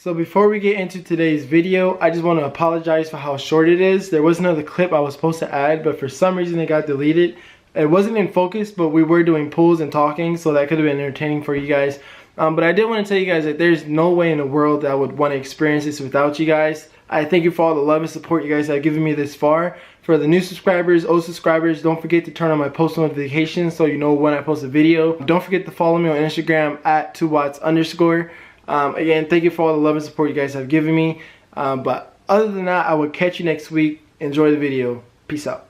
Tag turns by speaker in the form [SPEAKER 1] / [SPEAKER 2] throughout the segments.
[SPEAKER 1] So before we get into today's video, I just want to apologize for how short it is. There was another clip I was supposed to add, but for some reason it got deleted. It wasn't in focus, but we were doing pulls and talking, so that could have been entertaining for you guys. But I did want to tell you guys that there's no way in the world that I would want to experience this without you guys. I thank you for all the love and support you guys have given me this far. For the new subscribers, old subscribers, don't forget to turn on my post notifications so you know when I post a video. Don't forget to follow me on Instagram at 2watts_. Again, thank you for all the love and support you guys have given me. But other than that, I will catch you next week. Enjoy the video. Peace out.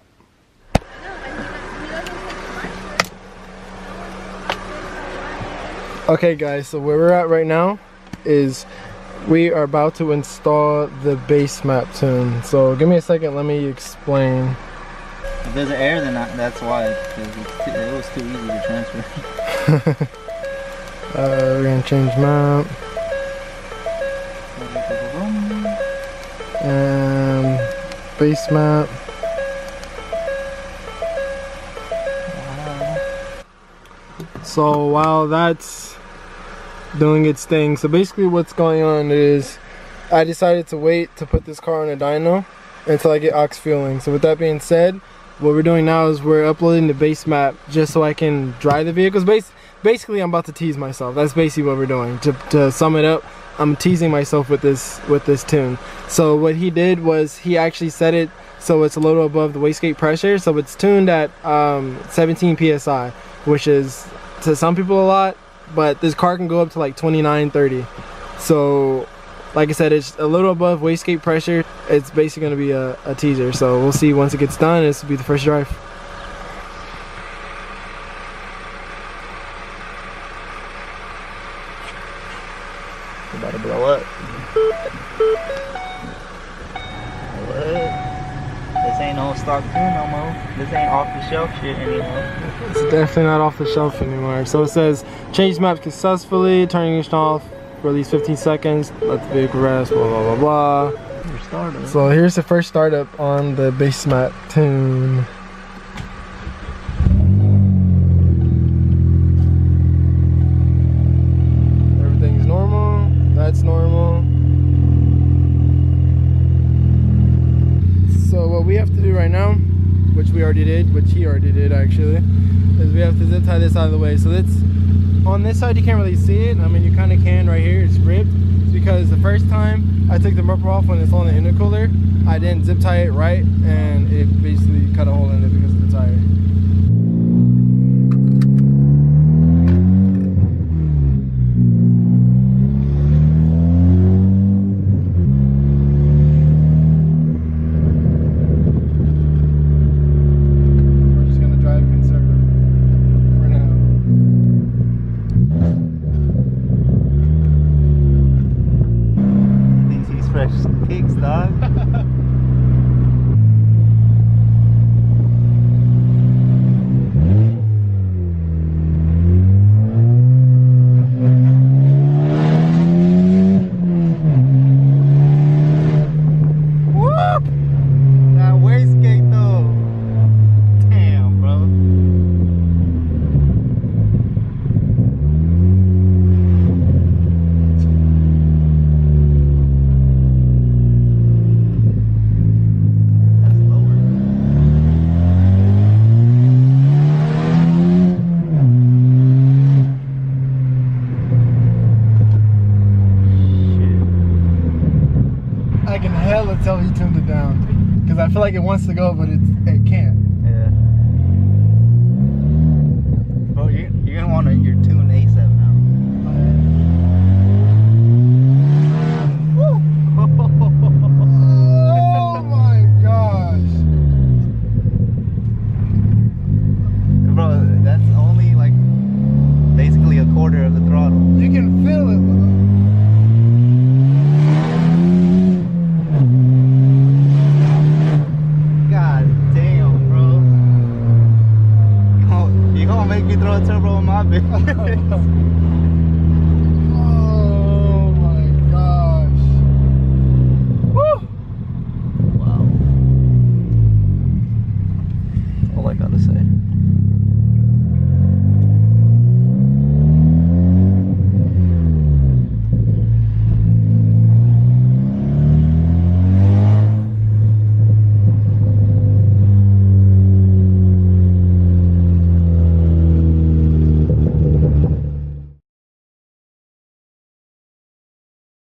[SPEAKER 1] Okay guys, so where we're at right now is we are about to install the base map tune. So give me a second, let me explain.
[SPEAKER 2] If there's an error, then that's why, because it was too easy to transfer.
[SPEAKER 1] We're gonna change map. And base map. So while that's doing its thing, so basically what's going on is I decided to wait to put this car on a dyno until I get aux fueling. So with that being said, what we're doing now is we're uploading the base map just so I can drive the vehicles. Basically I'm about to tease myself. That's basically what we're doing. To sum it up, I'm teasing myself with this tune. So what he did was he actually set it so it's a little above the wastegate pressure. So it's tuned at 17 psi, which is to some people a lot, but this car can go up to like 29, 30. So like I said, it's a little above wastegate pressure. It's basically going to be a teaser. So we'll see once it gets done. This will be the first drive.
[SPEAKER 2] It's about to blow up. What? This ain't no stock tune no more. This ain't off the shelf shit anymore.
[SPEAKER 1] It's definitely not off the shelf anymore. So it says change map successfully, turning ignition off for at least 15 seconds, let the vehicle rest, blah blah blah blah. So here's the first startup on the base map tune. Everything's normal, that's normal. So what we have to do right now, which we already did, which he already did actually, is we have to zip tie this out of the way. So it's on this side, you can't really see it. I mean, you kind of can right here. It's ripped. It's because the first time I took the bumper off when it's on the intercooler, I didn't zip tie it right, and it basically cut a hole in it because of the tire.
[SPEAKER 2] Kicks, dog. Whoop! That wastegate though. Damn, bro.
[SPEAKER 1] I can hella tell he tuned it down because I feel like it wants to go, but it can't.
[SPEAKER 2] Yeah. Bro, you're gonna want your tune ASAP now.
[SPEAKER 1] Oh my gosh.
[SPEAKER 2] Bro, that's only like basically a quarter of the throttle.
[SPEAKER 1] You can feel it.
[SPEAKER 2] God damn, bro. You gonna make me throw a turbo on my bitch.